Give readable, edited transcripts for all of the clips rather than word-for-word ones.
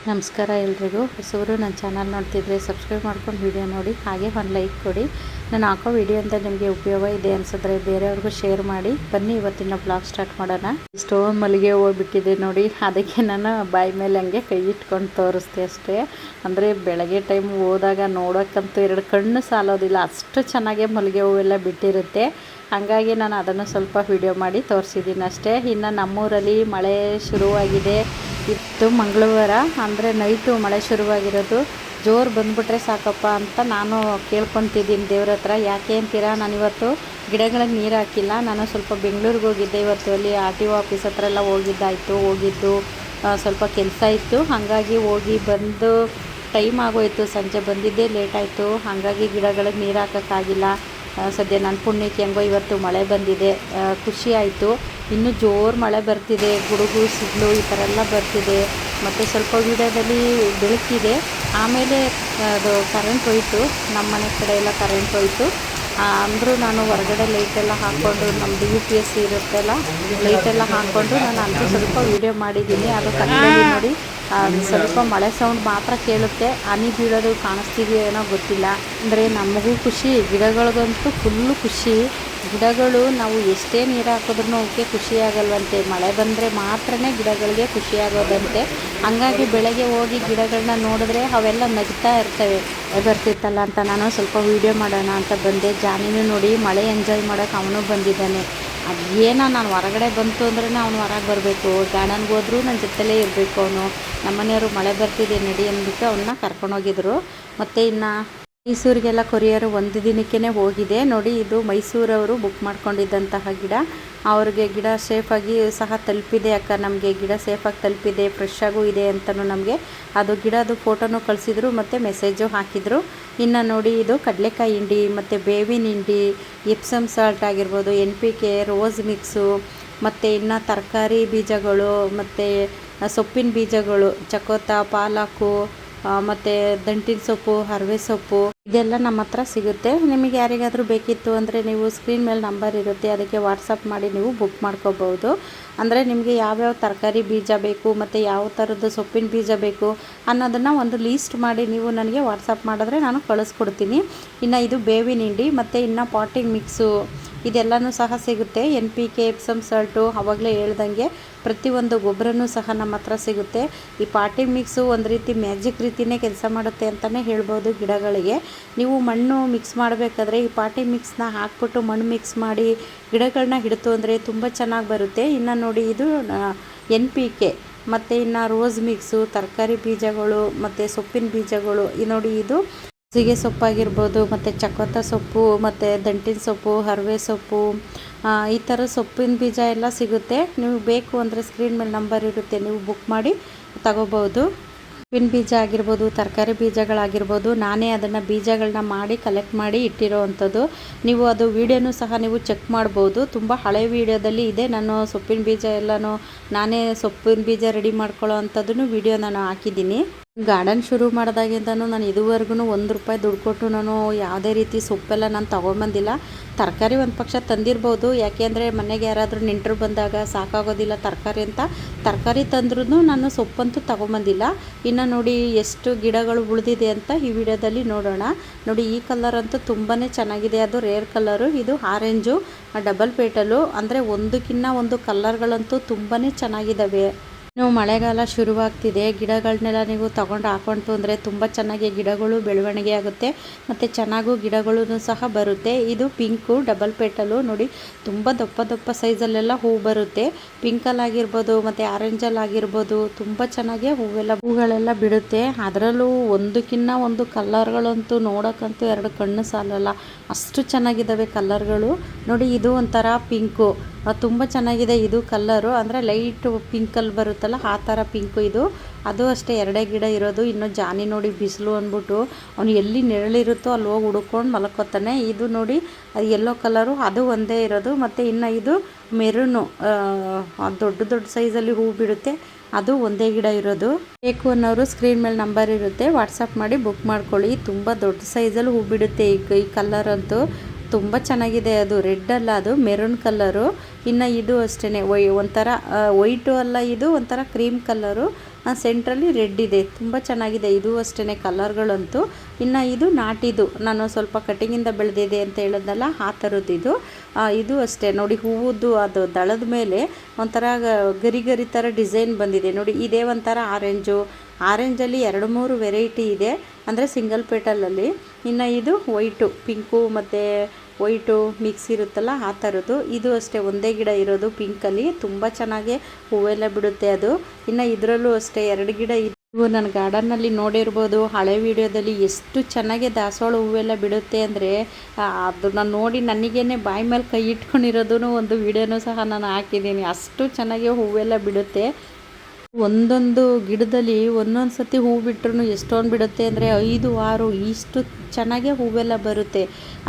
ನಮಸ್ಕಾರ ಎಲ್ರಿಗೂ. ಹೊಸಬರು ನನ್ನ ಚಾನಲ್ ನೋಡ್ತಿದ್ರೆ ಸಬ್ಸ್ಕ್ರೈಬ್ ಮಾಡ್ಕೊಂಡು ವಿಡಿಯೋ ನೋಡಿ, ಹಾಗೆ ಒಂದು ಲೈಕ್ ಕೊಡಿ. ನಾನು ಹಾಕೋ ವಿಡಿಯೋ ಅಂತ ನಿಮಗೆ ಉಪಯೋಗ ಇದೆ ಅನಿಸಿದ್ರೆ ಬೇರೆಯವ್ರಿಗೂ ಶೇರ್ ಮಾಡಿ. ಬನ್ನಿ ಇವತ್ತಿನ ಬ್ಲಾಗ್ ಸ್ಟಾರ್ಟ್ ಮಾಡೋಣ. ಇಷ್ಟೊಂದು ಮಲ್ಲಿಗೆ ಹೂವು ಬಿಟ್ಟಿದೆ ನೋಡಿ, ಅದಕ್ಕೆ ನಾನು ಬಾಯಿ ಮೇಲೆ ಹಂಗೆ ಕೈ ಇಟ್ಕೊಂಡು ತೋರಿಸ್ದೆ ಅಷ್ಟೇ. ಅಂದರೆ ಬೆಳಗ್ಗೆ ಟೈಮ್ ಹೋದಾಗ ನೋಡೋಕ್ಕಂತೂ ಎರಡು ಕಣ್ಣು ಸಾಲೋದಿಲ್ಲ, ಅಷ್ಟು ಚೆನ್ನಾಗೆ ಮಲ್ಲಿಗೆ ಹೂವೆಲ್ಲ ಬಿಟ್ಟಿರುತ್ತೆ. ಹಾಗಾಗಿ ನಾನು ಅದನ್ನು ಸ್ವಲ್ಪ ವಿಡಿಯೋ ಮಾಡಿ ತೋರಿಸಿದ್ದೀನಿ ಅಷ್ಟೇ. ಇನ್ನು ನಮ್ಮೂರಲ್ಲಿ ಮಳೆ ಶುರುವಾಗಿದೆ. ಇತ್ತು ಮಂಗಳವಾರ, ಅಂದರೆ ನೈಟು ಮಳೆ ಶುರುವಾಗಿರೋದು. ಜೋರು ಬಂದುಬಿಟ್ರೆ ಸಾಕಪ್ಪ ಅಂತ ನಾನು ಕೇಳ್ಕೊತಿದ್ದೀನಿ ದೇವ್ರ ಹತ್ರ. ಯಾಕೆ ಅಂತೀರಾ, ನಾನಿವತ್ತು ಗಿಡಗಳಿಗೆ ನೀರು ಹಾಕಿಲ್ಲ. ನಾನು ಸ್ವಲ್ಪ ಬೆಂಗಳೂರಿಗೆ ಹೋಗಿದ್ದೆ ಇವತ್ತು. ಅಲ್ಲಿ RTO ಆಫೀಸ್ ಹತ್ರ ಎಲ್ಲ ಹೋಗಿದ್ದು ಸ್ವಲ್ಪ ಕೆಲಸ ಇತ್ತು. ಹಾಗಾಗಿ ಹೋಗಿ ಬಂದು ಟೈಮ್ ಆಗೋಯಿತು, ಸಂಜೆ ಬಂದಿದ್ದೇ ಲೇಟ್ ಆಯಿತು. ಹಾಗಾಗಿ ಗಿಡಗಳಿಗೆ ನೀರು ಹಾಕೋಕ್ಕಾಗಿಲ್ಲ. ಸದ್ಯ ನನ್ನ ಪುಣ್ಯಕ್ಕೆ ಹೆಂಗೋ ಇವತ್ತು ಮಳೆ ಬಂದಿದೆ, ಖುಷಿ ಆಯಿತು. ಇನ್ನೂ ಜೋರು ಮಳೆ ಬರ್ತಿದೆ, ಗುಡುಗು ಸಿಡ್ಲು ಈ ಥರ ಎಲ್ಲ ಬರ್ತಿದೆ. ಮತ್ತು ಸ್ವಲ್ಪ ವಿಡಿಯೋದಲ್ಲಿ ಬೆಳಕಿದೆ, ಆಮೇಲೆ ಅದು ಕರೆಂಟ್ ಹೋಯಿತು. ನಮ್ಮ ಮನೆ ಕಡೆ ಎಲ್ಲ ಕರೆಂಟ್ ಹೋಯಿತು. ಅಂದರೂ ನಾನು ಹೊರಗಡೆ ಲೈಟೆಲ್ಲ ಹಾಕ್ಕೊಂಡು, ನಮ್ಮದು UPS ಇರುತ್ತಲ್ಲ, ಲೈಟೆಲ್ಲ ಹಾಕ್ಕೊಂಡು ನಾನು ಅಂತೂ ಸ್ವಲ್ಪ ವೀಡಿಯೋ ಮಾಡಿದ್ದೀನಿ. ಅದು ಕನ್ನಡದಲ್ಲಿ ನೋಡಿ ಸ್ವಲ್ಪ ಮಳೆ ಸೌಂಡ್ ಮಾತ್ರ ಕೇಳುತ್ತೆ. ಹನಿ ಬೀಳೋದು ಕಾಣಿಸ್ತಿದೆಯೋ ಏನೋ ಗೊತ್ತಿಲ್ಲ. ಅಂದರೆ ನಮಗೂ ಖುಷಿ, ಗಿಡಗಳಿಗಂತೂ ಫುಲ್ಲು ಖುಷಿ. ಗಿಡಗಳು ನಾವು ಎಷ್ಟೇ ನೀರು ಹಾಕಿದ್ರೂ ಅವಕ್ಕೆ ಖುಷಿಯಾಗಲ್ವಂತೆ. ಮಳೆ ಬಂದರೆ ಮಾತ್ರ ಗಿಡಗಳಿಗೆ ಖುಷಿಯಾಗೋದಂತೆ. ಹಂಗಾಗಿ ಬೆಳಗ್ಗೆ ಹೋಗಿ ಗಿಡಗಳನ್ನ ನೋಡಿದ್ರೆ ಅವೆಲ್ಲ ನಗ್ತಾ ಇರ್ತವೆ. ಬರ್ತಿತ್ತಲ್ಲ ಅಂತ ನಾನು ಸ್ವಲ್ಪ ವೀಡಿಯೋ ಮಾಡೋಣ ಅಂತ ಬಂದೆ. ಜಾನಿನೂ ನೋಡಿ ಮಳೆ ಎಂಜಾಯ್ ಮಾಡೋಕೆ ಅವನು ಬಂದಿದ್ದಾನೆ. ಅದೇನೋ ನಾನು ಹೊರಗಡೆ ಬಂತು ಅಂದ್ರೆ ಅವನು ಹೊರಗೆ ಬರಬೇಕು, ಗಾರ್ಡನ್ಗೆ ಹೋದ್ರೂ ನನ್ನ ಜೊತೆಲೇ ಇರಬೇಕು ಅವನು. ನಮ್ಮನೆಯವರು ಮಳೆ ಬರ್ತಿದೆ ನಡಿ ಅಂದ್ಬಿಟ್ಟು ಅವನ್ನ ಕರ್ಕೊಂಡೋಗಿದ್ರು. ಮತ್ತು ಇನ್ನು ಮೈಸೂರಿಗೆಲ್ಲ ಕೊರಿಯರ್ ಒಂದು ದಿನಕ್ಕೇ ಹೋಗಿದೆ ನೋಡಿ. ಇದು ಮೈಸೂರವರು ಬುಕ್ ಮಾಡ್ಕೊಂಡಿದ್ದಂತಹ ಗಿಡ. ಅವ್ರಿಗೆ ಗಿಡ ಸೇಫಾಗಿ ಸಹ ತಲುಪಿದೆ. ಅಕ್ಕ ನಮಗೆ ಗಿಡ ಸೇಫಾಗಿ ತಲುಪಿದೆ, ಫ್ರೆಶ್ ಆಗೂ ಇದೆ ಅಂತಲೂ ನಮಗೆ ಅದು ಗಿಡದು ಫೋಟೋನು ಕಳಿಸಿದ್ರು ಮತ್ತು ಮೆಸೇಜು ಹಾಕಿದರು. ಇನ್ನು ನೋಡಿ, ಇದು ಕಡಲೆಕಾಯಿ ಹಿಂಡಿ ಮತ್ತು ಬೇವಿನ ಹಿಂಡಿ, ಎಪ್ಸಮ್ ಸಾಲ್ಟ್ ಆಗಿರ್ಬೋದು, NPK, ರೋಸ್ ಮಿಕ್ಸು, ಮತ್ತು ಇನ್ನು ತರಕಾರಿ ಬೀಜಗಳು ಮತ್ತು ಸೊಪ್ಪಿನ ಬೀಜಗಳು, ಚಕೋತ, ಪಾಲಕು, ಮತ್ತು ದಂಟಿನ ಸೊಪ್ಪು, ಹರವೆ ಸೊಪ್ಪು, ಇದೆಲ್ಲ ನಮ್ಮ ಹತ್ರ ಸಿಗುತ್ತೆ. ನಿಮಗೆ ಯಾರಿಗಾದರೂ ಬೇಕಿತ್ತು ಅಂದರೆ ನೀವು ಸ್ಕ್ರೀನ್ ಮೇಲೆ ನಂಬರ್ ಇರುತ್ತೆ, ಅದಕ್ಕೆ ವಾಟ್ಸಪ್ ಮಾಡಿ ನೀವು ಬುಕ್ ಮಾಡ್ಕೋಬೋದು. ಅಂದರೆ ನಿಮಗೆ ಯಾವ್ಯಾವ ತರಕಾರಿ ಬೀಜ ಬೇಕು ಮತ್ತು ಯಾವ ಥರದ್ದು ಸೊಪ್ಪಿನ ಬೀಜ ಬೇಕು ಅನ್ನೋದನ್ನು ಒಂದು ಲೀಸ್ಟ್ ಮಾಡಿ ನೀವು ನನಗೆ ವಾಟ್ಸಪ್ ಮಾಡಿದ್ರೆ ನಾನು ಕಳಿಸ್ಕೊಡ್ತೀನಿ. ಇನ್ನು ಇದು ಬೇವಿನ ಹಿಂಡಿ ಮತ್ತು ಇನ್ನು ಪಾಟಿಂಗ್ ಮಿಕ್ಸು ಇದೆಲ್ಲನೂ ಸಹ ಸಿಗುತ್ತೆ. NPK, ಎಪ್ಸಮ್ ಸಾಲ್ಟು, ಆವಾಗಲೇ ಹೇಳ್ದಂಗೆ ಪ್ರತಿಯೊಂದು ಗೊಬ್ಬರನೂ ಸಹ ನಮ್ಮ ಹತ್ರ ಸಿಗುತ್ತೆ. ಈ ಪಾಟಿಂಗ್ ಮಿಕ್ಸು ಒಂದು ರೀತಿ ಮ್ಯಾಜಿಕ್ ರೀತಿಯೇ ಕೆಲಸ ಮಾಡುತ್ತೆ ಅಂತಲೇ ಹೇಳ್ಬೋದು ಗಿಡಗಳಿಗೆ. ನೀವು ಮಣ್ಣು ಮಿಕ್ಸ್ ಮಾಡಬೇಕಾದ್ರೆ ಈ ಪಾಟಿಂಗ್ ಮಿಕ್ಸ್ನ ಹಾಕ್ಬಿಟ್ಟು ಮಣ್ಣು ಮಿಕ್ಸ್ ಮಾಡಿ ಗಿಡಗಳನ್ನ ಹಿಡಿತು ಅಂದರೆ ತುಂಬ ಚೆನ್ನಾಗಿ ಬರುತ್ತೆ. ಇನ್ನು ನೋಡಿ, ಇದು NPK ಮತ್ತು ಇನ್ನು ರೋಸ್ ಮಿಕ್ಸು, ತರಕಾರಿ ಬೀಜಗಳು ಮತ್ತು ಸೊಪ್ಪಿನ ಬೀಜಗಳು. ನೋಡಿ, ಇದು ಸೀಗೆ ಸೊಪ್ಪಾಗಿರ್ಬೋದು ಮತ್ತು ಚಕೋತ ಸೊಪ್ಪು ಮತ್ತು ದಂಟಿನ ಸೊಪ್ಪು, ಹರವೆ ಸೊಪ್ಪು, ಈ ಥರ ಸೊಪ್ಪಿನ ಬೀಜ ಎಲ್ಲ ಸಿಗುತ್ತೆ. ನೀವು ಬೇಕು ಅಂದರೆ ಸ್ಕ್ರೀನ್ ಮೇಲೆ ನಂಬರ್ ಇರುತ್ತೆ, ನೀವು ಬುಕ್ ಮಾಡಿ ತಗೋಬೋದು. ಸೊಪ್ಪಿನ ಬೀಜ ಆಗಿರ್ಬೋದು, ತರಕಾರಿ ಬೀಜಗಳಾಗಿರ್ಬೋದು, ನಾನೇ ಅದನ್ನು ಬೀಜಗಳನ್ನ ಮಾಡಿ ಕಲೆಕ್ಟ್ ಮಾಡಿ ಇಟ್ಟಿರೋ ಅಂಥದ್ದು. ನೀವು ಅದು ವೀಡಿಯೋನೂ ಸಹ ನೀವು ಚೆಕ್ ಮಾಡ್ಬೋದು. ತುಂಬ ಹಳೆ ವೀಡಿಯೋದಲ್ಲಿ ಇದೆ. ನಾನು ಸೊಪ್ಪಿನ ಬೀಜ ಎಲ್ಲನೂ ನಾನೇ ಸೊಪ್ಪಿನ ಬೀಜ ರೆಡಿ ಮಾಡ್ಕೊಳ್ಳೋ ಅಂಥದ್ದನ್ನು ವೀಡಿಯೋ ನಾನು ಹಾಕಿದ್ದೀನಿ. ಗಾರ್ಡನ್ ಶುರು ಮಾಡಿದಾಗಿಂದನೂ ನಾನು ಇದುವರೆಗೂ ₹1 ದುಡ್ಡು ಕೊಟ್ಟು ನಾನು ಯಾವುದೇ ರೀತಿ ಸೊಪ್ಪೆಲ್ಲ ನಾನು ತೊಗೊಂಬಂದಿಲ್ಲ. ತರಕಾರಿ ಒಂದು ಪಕ್ಷ ತಂದಿರ್ಬೋದು, ಯಾಕೆ ಅಂದರೆ ಮನೆಗೆ ಯಾರಾದರೂ ನೆಂಟರು ಬಂದಾಗ ಸಾಕಾಗೋದಿಲ್ಲ ತರಕಾರಿ ಅಂತ. ತರಕಾರಿ ತಂದ್ರೂ ನಾನು ಸೊಪ್ಪಂತೂ ತೊಗೊಂಬಂದಿಲ್ಲ. ಇನ್ನು ನೋಡಿ ಎಷ್ಟು ಗಿಡಗಳು ಉಳಿದಿದೆ ಅಂತ ಈ ವಿಡಿಯೋದಲ್ಲಿ ನೋಡೋಣ. ನೋಡಿ, ಈ ಕಲರ್ ಅಂತೂ ತುಂಬಾ ಚೆನ್ನಾಗಿದೆ. ಅದು ರೇರ್ ಕಲರು, ಇದು ಆರೆಂಜು ಡಬಲ್ ಪೇಟಲು. ಅಂದರೆ ಒಂದಕ್ಕಿಂತ ಒಂದು ಕಲರ್ಗಳಂತೂ ತುಂಬಾ ಚೆನ್ನಾಗಿದ್ದಾವೆ. ಇನ್ನು ಮಳೆಗಾಲ ಶುರುವಾಗ್ತಿದೆ, ಗಿಡಗಳನ್ನೆಲ್ಲ ನೀವು ತೊಗೊಂಡು ಹಾಕೊಂತು ಅಂದರೆ ತುಂಬ ಚೆನ್ನಾಗಿ ಗಿಡಗಳು ಬೆಳವಣಿಗೆ ಆಗುತ್ತೆ ಮತ್ತು ಚೆನ್ನಾಗೂ ಗಿಡಗಳೂ ಸಹ ಬರುತ್ತೆ. ಇದು ಪಿಂಕು ಡಬಲ್ ಪೇಟಲು ನೋಡಿ, ತುಂಬ ದಪ್ಪ ಸೈಜಲ್ಲೆಲ್ಲ ಹೂವು ಬರುತ್ತೆ. ಪಿಂಕಲ್ಲಾಗಿರ್ಬೋದು ಮತ್ತು ಆರೆಂಜಲ್ಲಾಗಿರ್ಬೋದು ತುಂಬ ಚೆನ್ನಾಗಿ ಹೂಗಳೆಲ್ಲ ಬಿಡುತ್ತೆ. ಅದರಲ್ಲೂ ಒಂದಕ್ಕಿಂತ ಒಂದು ಕಲರ್ಗಳಂತೂ ನೋಡೋಕ್ಕಂತೂ ಎರಡು ಕಣ್ಣು ಸಾಲಲ್ಲ, ಅಷ್ಟು ಚೆನ್ನಾಗಿದ್ದಾವೆ ಕಲರ್ಗಳು. ನೋಡಿ, ಇದು ಒಂಥರ ಪಿಂಕು, ತುಂಬ ಚೆನ್ನಾಗಿದೆ ಇದು ಕಲ್ಲರು. ಅಂದರೆ ಲೈಟ್ ಪಿಂಕಲ್ಲಿ ಬರುತ್ತಲ್ಲ ಆ ಥರ ಪಿಂಕು ಇದು. ಅದು ಅಷ್ಟೇ, ಎರಡೇ ಗಿಡ ಇರೋದು. ಇನ್ನು ಜಾನಿ ನೋಡಿ, ಬಿಸಿಲು ಅಂದ್ಬಿಟ್ಟು ಅವನು ಎಲ್ಲಿ ನೆರಳಿರುತ್ತೋ ಅಲ್ಲಿ ಹೋಗಿ ಹುಡ್ಕೊಂಡು ಮಲ್ಕೋತಾನೆ. ಇದು ನೋಡಿ, ಅದು ಯೆಲ್ಲೋ ಕಲರು, ಅದು ಒಂದೇ ಇರೋದು. ಮತ್ತು ಇನ್ನು ಇದು ಮೆರೂನು, ದೊಡ್ಡ ಸೈಜಲ್ಲಿ ಹೂ ಬಿಡುತ್ತೆ, ಅದು ಒಂದೇ ಗಿಡ ಇರೋದು. ಬೇಕು ಅನ್ನೋರು ಸ್ಕ್ರೀನ್ ಮೇಲೆ ನಂಬರ್ ಇರುತ್ತೆ, ವಾಟ್ಸಪ್ ಮಾಡಿ ಬುಕ್ ಮಾಡ್ಕೊಳ್ಳಿ. ತುಂಬ ದೊಡ್ಡ ಸೈಜಲ್ಲಿ ಹೂ ಬಿಡುತ್ತೆ ಈ ಕಲರ್ ಅಂತೂ. ತುಂಬ ಚೆನ್ನಾಗಿದೆ. ಅದು ರೆಡ್ ಅಲ್ಲ, ಅದು ಮೆರೂನ್ ಕಲರು. ಇನ್ನು ಇದು ಅಷ್ಟೇ ಒಂಥರ ವೈಟು ಅಲ್ಲ, ಇದು ಒಂಥರ ಕ್ರೀಮ್ ಕಲರು. ಸೆಂಟ್ರಲ್ಲಿ ರೆಡ್ ಇದೆ, ತುಂಬ ಚೆನ್ನಾಗಿದೆ ಇದು ಅಷ್ಟೇ ಕಲರ್ಗಳಂತೂ. ಇನ್ನು ಇದು ನಾಟಿದು, ನಾನು ಸ್ವಲ್ಪ ಕಟಿಂಗಿಂದ ಬೆಳೆದಿದೆ ಅಂತ ಹೇಳಿದ್ನಲ್ಲ ಆ ಥರದ್ದು ಇದು ಅಷ್ಟೇ ನೋಡಿ. ಹೂವುದು ಅದು ದಳದ ಮೇಲೆ ಒಂಥರ ಗರಿ ಗರಿ ಥರ ಡಿಸೈನ್ ಬಂದಿದೆ ನೋಡಿ. ಇದೇ ಒಂಥರ ಆರೆಂಜಲ್ಲಿ 2-3 ವೆರೈಟಿ ಇದೆ, ಅಂದರೆ ಸಿಂಗಲ್ ಪೇಟಲಲ್ಲಿ. ಇನ್ನು ಇದು ವೈಟು, ಪಿಂಕು ಮತ್ತು ವೈಟು ಮಿಕ್ಸ್ ಇರುತ್ತಲ್ಲ ಆ ಥರದ್ದು. ಇದು ಅಷ್ಟೇ ಒಂದೇ ಗಿಡ ಇರೋದು ಪಿಂಕಲ್ಲಿ, ತುಂಬ ಚೆನ್ನಾಗಿ ಹೂವೆಲ್ಲ ಬಿಡುತ್ತೆ ಅದು. ಇನ್ನು ಇದರಲ್ಲೂ ಅಷ್ಟೇ 2 ಗಿಡ ಇವು. ನನ್ನ ಗಾರ್ಡನ್ನಲ್ಲಿ ನೋಡಿರ್ಬೋದು ಹಳೆ ವಿಡಿಯೋದಲ್ಲಿ ಎಷ್ಟು ಚೆನ್ನಾಗಿ ದಾಸವಾಳ ಹೂವೆಲ್ಲ ಬಿಡುತ್ತೆ ಅಂದರೆ, ಅದು ನಾನು ನೋಡಿ ನನಗೇನೆ ಬಾಯಿ ಮೇಲೆ ಕೈ ಇಟ್ಕೊಂಡಿರೋದು ಒಂದು ವಿಡಿಯೋನೂ ಸಹ ನಾನು ಹಾಕಿದ್ದೀನಿ. ಅಷ್ಟು ಚೆನ್ನಾಗಿ ಹೂವೆಲ್ಲ ಬಿಡುತ್ತೆ. ಒಂದೊಂದು ಗಿಡದಲ್ಲಿ ಒಂದೊಂದು ಸತಿ ಹೂ ಬಿಟ್ರೂ ಎಷ್ಟೊಂದು ಬಿಡುತ್ತೆ ಅಂದರೆ 5-6 ಇಷ್ಟು ಚೆನ್ನಾಗೇ ಹೂವೆಲ್ಲ ಬರುತ್ತೆ.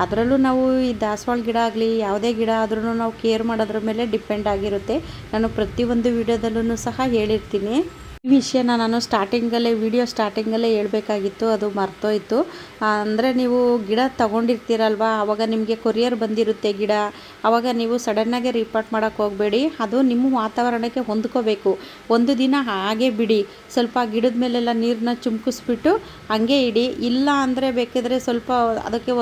ಅದರಲ್ಲೂ ನಾವು ಈ ದಾಸವಾಳ ಗಿಡ ಆಗಲಿ ಯಾವುದೇ ಗಿಡ ಆದ್ರೂ ನಾವು ಕೇರ್ ಮಾಡೋದ್ರ ಮೇಲೆ ಡಿಪೆಂಡ್ ಆಗಿರುತ್ತೆ. ನಾನು ಪ್ರತಿಯೊಂದು ವಿಡಿಯೋದಲ್ಲೂ ಸಹ ಹೇಳಿರ್ತೀನಿ. ಈ ವಿಷಯನ ನಾನು ವಿಡಿಯೋ ಸ್ಟಾರ್ಟಿಂಗಲ್ಲೇ ಹೇಳ್ಬೇಕಾಗಿತ್ತು, ಅದು ಮರ್ತೋಯ್ತು. ಅಂದರೆ ನೀವು ಗಿಡ ತೊಗೊಂಡಿರ್ತೀರಲ್ವ, ಆವಾಗ ನಿಮಗೆ ಕೊರಿಯರ್ ಬಂದಿರುತ್ತೆ ಗಿಡ, ಆವಾಗ ನೀವು ಸಡನ್ನಾಗಿ ರಿಪೋರ್ಟ್ ಮಾಡೋಕ್ಕೆ ಹೋಗಬೇಡಿ. ಅದು ನಿಮ್ಮ ವಾತಾವರಣಕ್ಕೆ ಹೊಂದ್ಕೋಬೇಕು. ಒಂದು ದಿನ ಹಾಗೆ ಬಿಡಿ, ಸ್ವಲ್ಪ ಗಿಡದ ಮೇಲೆಲ್ಲ ನೀರನ್ನ ಚಿಮ್ಕಿಸ್ಬಿಟ್ಟು ಹಾಗೆ ಇಡಿ. ಇಲ್ಲ ಅಂದರೆ ಬೇಕಿದ್ರೆ ಸ್ವಲ್ಪ ಅದಕ್ಕೆ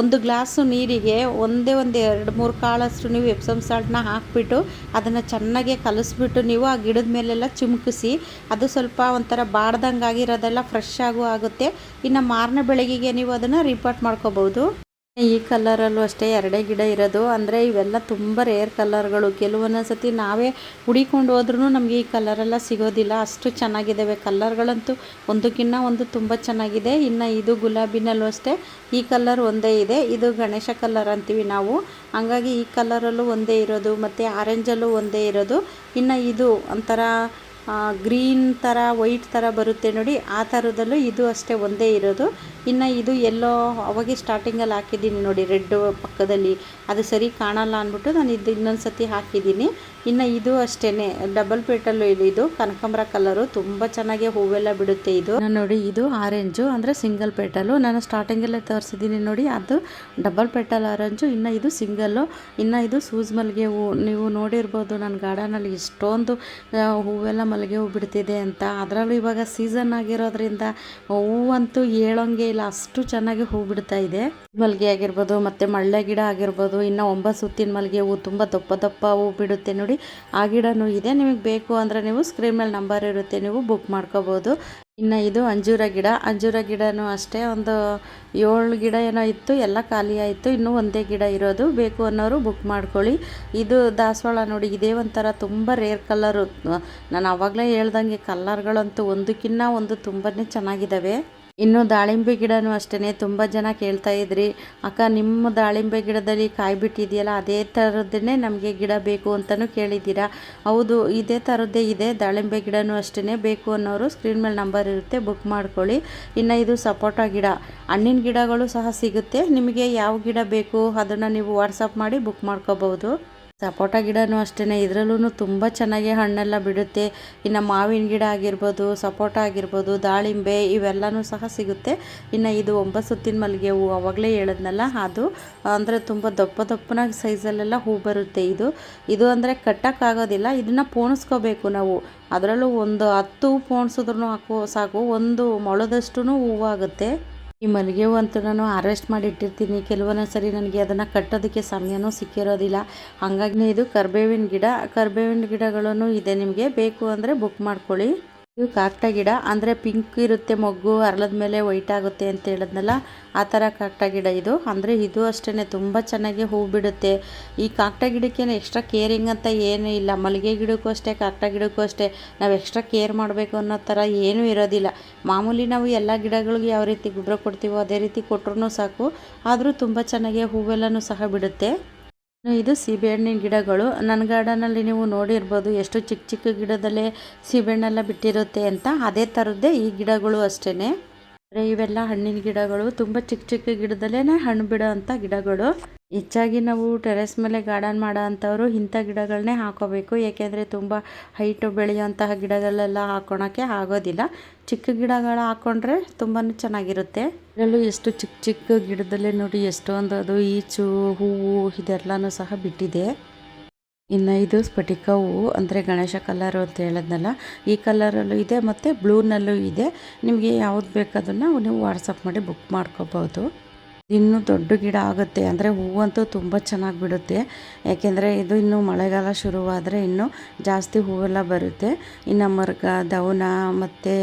ಒಂದು ಗ್ಲಾಸು ನೀರಿಗೆ ಒಂದು 2-3 ಕಾಳಷ್ಟು ನೀವು ಎಪ್ಸಮ್ ಸಾಲ್ಟ್ನ ಹಾಕಿಬಿಟ್ಟು ಅದನ್ನು ಚೆನ್ನಾಗಿ ಕಲಿಸ್ಬಿಟ್ಟು ನೀವು ಆ ಗಿಡದ ಮೇಲೆಲ್ಲ ಚಿಮ್ಕಿಸಿ, ಅದು ಸ್ವಲ್ಪ ಒಂಥರ ಬಾಡ್ದಂಗೆ ಆಗಿರೋದೆಲ್ಲ ಫ್ರೆಶ್ ಆಗುತ್ತೆ. ಇನ್ನು ಮಾರನೇ ಬೆಳಗ್ಗೆಗೆ ನೀವು ಅದನ್ನು ರಿಪೋರ್ಟ್ ಮಾಡ್ಕೋಬೋದು. ಈ ಕಲರಲ್ಲೂ ಅಷ್ಟೇ 2 ಗಿಡ ಇರೋದು, ಅಂದರೆ ಇವೆಲ್ಲ ತುಂಬ ರೇರ್ ಕಲರ್ಗಳು. ಕೆಲವೊಂದು ಸತಿ ನಾವೇ ಹುಡಿಕೊಂಡು ಹೋದ್ರೂ ನಮಗೆ ಈ ಕಲರೆಲ್ಲ ಸಿಗೋದಿಲ್ಲ, ಅಷ್ಟು ಚೆನ್ನಾಗಿದ್ದಾವೆ ಕಲರ್ಗಳಂತೂ. ಒಂದಕ್ಕಿಂತ ಒಂದು ತುಂಬ ಚೆನ್ನಾಗಿದೆ. ಇನ್ನು ಇದು ಗುಲಾಬಿನಲ್ಲೂ ಅಷ್ಟೇ ಈ ಕಲರ್ ಒಂದೇ ಇದೆ, ಇದು ಗಣೇಶ ಕಲರ್ ಅಂತೀವಿ ನಾವು, ಹಂಗಾಗಿ ಈ ಕಲರಲ್ಲೂ ಒಂದೇ ಇರೋದು, ಮತ್ತು ಆರೆಂಜಲ್ಲೂ ಒಂದೇ ಇರೋದು. ಇನ್ನು ಇದು ಒಂಥರ ಗ್ರೀನ್ ಥರ ವೈಟ್ ಥರ ಬರುತ್ತೆ ನೋಡಿ, ಆ ಥರದಲ್ಲೂ ಇದು ಅಷ್ಟೇ ಒಂದೇ ಇರೋದು. ಇನ್ನು ಇದು ಎಲ್ಲೋ ಅವಾಗೆ ಸ್ಟಾರ್ಟಿಂಗಲ್ಲಿ ಹಾಕಿದ್ದೀನಿ ನೋಡಿ, ರೆಡ್ ಪಕ್ಕದಲ್ಲಿ, ಅದು ಸರಿ ಕಾಣಲ್ಲ ಅಂದ್ಬಿಟ್ಟು ನಾನು ಇನ್ನೊಂದು ಸತಿ ಹಾಕಿದ್ದೀನಿ. ಇನ್ನು ಇದು ಅಷ್ಟೇ ಡಬಲ್ ಪೇಟಲ್ಲು ಇದು ಕನಕಾಂಬರ ಕಲರು, ತುಂಬ ಚೆನ್ನಾಗಿ ಹೂವೆಲ್ಲ ಬಿಡುತ್ತೆ ಇದು. ನೋಡಿ ಇದು ಆರೆಂಜು, ಅಂದರೆ ಸಿಂಗಲ್ ಪೇಟಲು. ನಾನು ಸ್ಟಾರ್ಟಿಂಗಲ್ಲೇ ತೋರಿಸಿದ್ದೀನಿ ನೋಡಿ, ಅದು ಡಬಲ್ ಪೇಟಲ್ ಆರೆಂಜು. ಇನ್ನು ಇದು ಸಿಂಗಲ್ಲು. ಇನ್ನು ಇದು ಸೂಜ್ ಮಲ್ಲಿಗೆ ಹೂವು, ನೀವು ನೋಡಿರ್ಬೋದು ನನ್ನ ಗಾರ್ಡನಲ್ಲಿ ಎಷ್ಟೊಂದು ಹೂವೆಲ್ಲ ಮಲ್ಲಿಗೆ ಹೂ ಬಿಡ್ತಿದೆ ಅಂತ. ಅದರಲ್ಲೂ ಇವಾಗ ಸೀಸನ್ ಆಗಿರೋದ್ರಿಂದ ಹೂವಂತೂ ಹೇಳೋಂಗೆ ಇಲ್ಲ, ಅಷ್ಟು ಚೆನ್ನಾಗಿ ಹೂ ಬಿಡ್ತಾ ಇದೆ. ಮಲ್ಲಿಗೆ ಆಗಿರ್ಬೋದು ಮತ್ತು ಮಳ್ಳೆ ಗಿಡ ಆಗಿರ್ಬೋದು, ಇನ್ನು 9 ಸುತ್ತಿನ ಮಲ್ಲಿಗೆ ಹೂ ತುಂಬ ದಪ್ಪ ಹೂ ಬಿಡುತ್ತೆ ನೋಡಿ, ಆ ಗಿಡನೂ ಇದೆ. ನಿಮಗೆ ಬೇಕು ಅಂದರೆ ನೀವು ಸ್ಕ್ರೀನ್ ಮೇಲೆ ನಂಬರ್ ಇರುತ್ತೆ, ನೀವು ಬುಕ್ ಮಾಡ್ಕೋಬೋದು. ಇನ್ನು ಇದು ಅಂಜೂರ ಗಿಡನೂ ಅಷ್ಟೇ ಒಂದು 7 ಗಿಡ ಏನೋ ಇತ್ತು, ಎಲ್ಲ ಖಾಲಿ ಆಯಿತು. ಇನ್ನೂ ಒಂದೇ ಗಿಡ ಇರೋದು, ಬೇಕು ಅನ್ನೋರು ಬುಕ್ ಮಾಡ್ಕೊಳ್ಳಿ. ಇದು ದಾಸವಾಳ ನೋಡಿ, ಇದೇ ಒಂಥರ ತುಂಬ ರೇರ್ ಕಲರು. ನಾನು ಆವಾಗಲೇ ಹೇಳ್ದಂಗೆ ಕಲರ್ಗಳಂತೂ ಒಂದಕ್ಕಿಂತ ಒಂದು ತುಂಬಾ ಚೆನ್ನಾಗಿದ್ದಾವೆ. ಇನ್ನು ದಾಳಿಂಬೆ ಗಿಡನೂ ಅಷ್ಟೇ, ತುಂಬ ಜನ ಕೇಳ್ತಾ ಇದ್ರಿ, ಅಕ್ಕ ನಿಮ್ಮ ದಾಳಿಂಬೆ ಗಿಡದಲ್ಲಿ ಕಾಯಿ ಬಿಟ್ಟಿದೆಯಲ್ಲ ಅದೇ ಥರದ್ದೇ ನಮಗೆ ಗಿಡ ಬೇಕು ಅಂತಲೂ ಕೇಳಿದ್ದೀರಾ. ಹೌದು, ಇದೇ ಥರದ್ದೇ ಇದೆ ದಾಳಿಂಬೆ ಗಿಡನೂ ಅಷ್ಟೇ. ಬೇಕು ಅನ್ನೋರು ಸ್ಕ್ರೀನ್ ಮೇಲೆ ನಂಬರ್ ಇರುತ್ತೆ, ಬುಕ್ ಮಾಡ್ಕೊಳ್ಳಿ. ಇನ್ನು ಇದು ಸಪೋಟ ಗಿಡ, ಹಣ್ಣಿನ ಗಿಡಗಳು ಸಹ ಸಿಗುತ್ತೆ. ನಿಮಗೆ ಯಾವ ಗಿಡ ಬೇಕು ಅದನ್ನು ನೀವು ವಾಟ್ಸಪ್ ಮಾಡಿ ಬುಕ್ ಮಾಡ್ಕೋಬೋದು. ಸಪೋಟ ಗಿಡನೂ ಅಷ್ಟೇ, ಇದರಲ್ಲೂ ತುಂಬ ಚೆನ್ನಾಗಿ ಹಣ್ಣೆಲ್ಲ ಬಿಡುತ್ತೆ. ಇನ್ನು ಮಾವಿನ ಗಿಡ ಆಗಿರ್ಬೋದು, ಸಪೋಟ ಆಗಿರ್ಬೋದು, ದಾಳಿಂಬೆ ಇವೆಲ್ಲನೂ ಸಹ ಸಿಗುತ್ತೆ. ಇನ್ನು ಇದು 9 ಸುತ್ತಿನ ಮಲ್ಲಿಗೆ ಹೂವು, ಆವಾಗಲೇ ಹೇಳಿದ್ನಲ್ಲ ಅದು, ಅಂದರೆ ತುಂಬ ದಪ್ಪನಾಗಿ ಸೈಜಲ್ಲೆಲ್ಲ ಹೂ ಬರುತ್ತೆ. ಇದು ಅಂದರೆ ಕಟ್ಟೋಕ್ಕಾಗೋದಿಲ್ಲ, ಇದನ್ನು ಪೋಣಿಸ್ಕೋಬೇಕು ನಾವು. ಅದರಲ್ಲೂ ಒಂದು 10 ಪೋಣಿಸಿದ್ರೂ ಸಾಕು, ಒಂದು ಮೊಳದಷ್ಟು ಹೂವಾಗುತ್ತೆ. ಈ ಮಲ್ಲಿಗೆ ಹೂವು ಅಂತೂ ನಾನು ಹಾರ್ವೆಸ್ಟ್ ಮಾಡಿ ಇಟ್ಟಿರ್ತೀನಿ. ಕೆಲವೊಂದು ಸರಿ ನನಗೆ ಅದನ್ನು ಕಟ್ಟೋದಕ್ಕೆ ಸಮಯನೂ ಸಿಕ್ಕಿರೋದಿಲ್ಲ, ಹಾಗಾಗಿ ಇದು ಕರ್ಬೇವಿನ ಗಿಡಗಳೂ ಇದೆ. ನಿಮಗೆ ಬೇಕು ಅಂದರೆ ಬುಕ್ ಮಾಡ್ಕೊಳ್ಳಿ. ಇದು ಕಾಕಡ ಗಿಡ, ಅಂದರೆ ಪಿಂಕ್ ಇರುತ್ತೆ ಮೊಗ್ಗು, ಅರಳದ ಮೇಲೆ ವೈಟ್ ಆಗುತ್ತೆ ಅಂತ ಹೇಳಿದ್ನಲ್ಲ, ಆ ಥರ ಕಾಕಡ ಗಿಡ ಇದು. ಅಂದರೆ ಇದು ಅಷ್ಟೇ ತುಂಬ ಚೆನ್ನಾಗಿ ಹೂ ಬಿಡುತ್ತೆ. ಈ ಕಾಕಡ ಗಿಡಕ್ಕೇನು ಎಕ್ಸ್ಟ್ರಾ ಕೇರಿಂಗ್ ಅಂತ ಏನೂ ಇಲ್ಲ. ಮಲ್ಲಿಗೆ ಗಿಡಕ್ಕೂ ಅಷ್ಟೇ, ಕಾಕಡ ಗಿಡಕ್ಕೂ ಅಷ್ಟೇ, ನಾವು ಎಕ್ಸ್ಟ್ರಾ ಕೇರ್ ಮಾಡಬೇಕು ಅನ್ನೋ ಥರ ಏನೂ ಇರೋದಿಲ್ಲ. ಮಾಮೂಲಿ ನಾವು ಎಲ್ಲ ಗಿಡಗಳಿಗೆ ಯಾವ ರೀತಿ ಗೊಬ್ಬರ ಕೊಡ್ತೀವೋ ಅದೇ ರೀತಿ ಕೊಟ್ಟರೂ ಸಾಕು, ಆದರೂ ತುಂಬ ಚೆನ್ನಾಗಿ ಹೂವೆಲ್ಲನೂ ಸಹ ಬಿಡುತ್ತೆ. ಇದು ಸೀಬೆಹಣ್ಣಿನ ಗಿಡಗಳು. ನನ್ನ ಗಾರ್ಡನಲ್ಲಿ ನೀವು ನೋಡಿರ್ಬೋದು ಎಷ್ಟು ಚಿಕ್ಕ ಗಿಡದಲ್ಲೇ ಸೀಬೆಹಣ್ಣೆಲ್ಲ ಬಿಟ್ಟಿರುತ್ತೆ ಅಂತ, ಅದೇ ಥರದ್ದೇ ಈ ಗಿಡಗಳು ಅಷ್ಟೇ. ಅಂದರೆ ಇವೆಲ್ಲ ಹಣ್ಣಿನ ಗಿಡಗಳು, ತುಂಬ ಚಿಕ್ಕ ಗಿಡದಲ್ಲೇ ಹಣ್ಣು ಬಿಡೋ ಅಂಥ ಗಿಡಗಳು. ಹೆಚ್ಚಾಗಿ ನಾವು ಟೆರೆಸ್ ಮೇಲೆ ಗಾರ್ಡನ್ ಮಾಡೋ ಅಂಥವ್ರು ಇಂಥ ಗಿಡಗಳನ್ನೇ ಹಾಕೋಬೇಕು, ಏಕೆಂದರೆ ತುಂಬ ಹೈಟು ಬೆಳೆಯುವಂತಹ ಗಿಡಗಳೆಲ್ಲ ಹಾಕೊಳಕ್ಕೆ ಆಗೋದಿಲ್ಲ. ಚಿಕ್ಕ ಗಿಡಗಳು ಹಾಕ್ಕೊಂಡ್ರೆ ತುಂಬಾ ಚೆನ್ನಾಗಿರುತ್ತೆ. ಇದರಲ್ಲೂ ಎಷ್ಟು ಚಿಕ್ಕ ಗಿಡದಲ್ಲೇ ನೋಡಿ ಎಷ್ಟೊಂದು ಅದು ಈಚು ಹೂವು ಇದೆಲ್ಲನೂ ಸಹ ಬಿಟ್ಟಿದೆ. ಇನ್ನು ಇದು ಸ್ಫಟಿಕ ಹೂವು ಅಂದರೆ ಗಣೇಶ ಕಲರು ಅಂತ ಹೇಳಿದ್ನಲ್ಲ, ಈ ಕಲರಲ್ಲೂ ಇದೆ ಮತ್ತು ಬ್ಲೂನಲ್ಲೂ ಇದೆ. ನಿಮಗೆ ಯಾವ್ದು ಬೇಕಾದನ್ನು ನೀವು ವಾಟ್ಸಪ್ ಮಾಡಿ ಬುಕ್ ಮಾಡ್ಕೋಬೋದು. ಇನ್ನೂ ದೊಡ್ಡ ಗಿಡ ಆಗುತ್ತೆ, ಅಂದರೆ ಹೂವಂತೂ ತುಂಬ ಚೆನ್ನಾಗಿ ಬಿಡುತ್ತೆ. ಯಾಕೆಂದರೆ ಇದು ಇನ್ನೂ ಮಳೆಗಾಲ ಶುರುವಾದರೆ ಇನ್ನೂ ಜಾಸ್ತಿ ಹೂವೆಲ್ಲ ಬರುತ್ತೆ. ಇನ್ನು ಮರ್ಗ, ದವನ ಮತ್ತು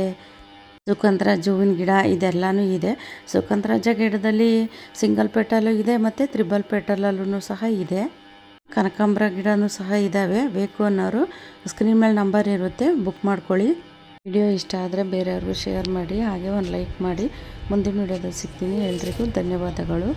ಸುಗಂಧರಾಜ ಹೂವಿನ ಗಿಡ ಇದೆಲ್ಲನೂ ಇದೆ. ಸುಗಂಧರಾಜ ಗಿಡದಲ್ಲಿ ಸಿಂಗಲ್ ಪೆಟಲು ಇದೆ ಮತ್ತು ತ್ರಿಬಲ್ ಪೆಟಲಲ್ಲೂ ಸಹ ಇದೆ. ಕನಕಾಂಬರ ಗಿಡನೂ ಸಹ ಇದ್ದಾವೆ. ಬೇಕು ಅನ್ನೋರು ಸ್ಕ್ರೀನ್ ಮೇಲೆ ನಂಬರ್ ಇರುತ್ತೆ, ಬುಕ್ ಮಾಡ್ಕೊಳ್ಳಿ. ವಿಡಿಯೋ ಇಷ್ಟ ಆದರೆ ಬೇರೆಯವ್ರಿಗೂ ಶೇರ್ ಮಾಡಿ, ಹಾಗೆ ಒಂದು ಲೈಕ್ ಮಾಡಿ. ಮುಂದಿನ ವಿಡಿಯೋದಲ್ಲಿ ಸಿಗ್ತೀನಿ. ಎಲ್ರಿಗೂ ಧನ್ಯವಾದಗಳು.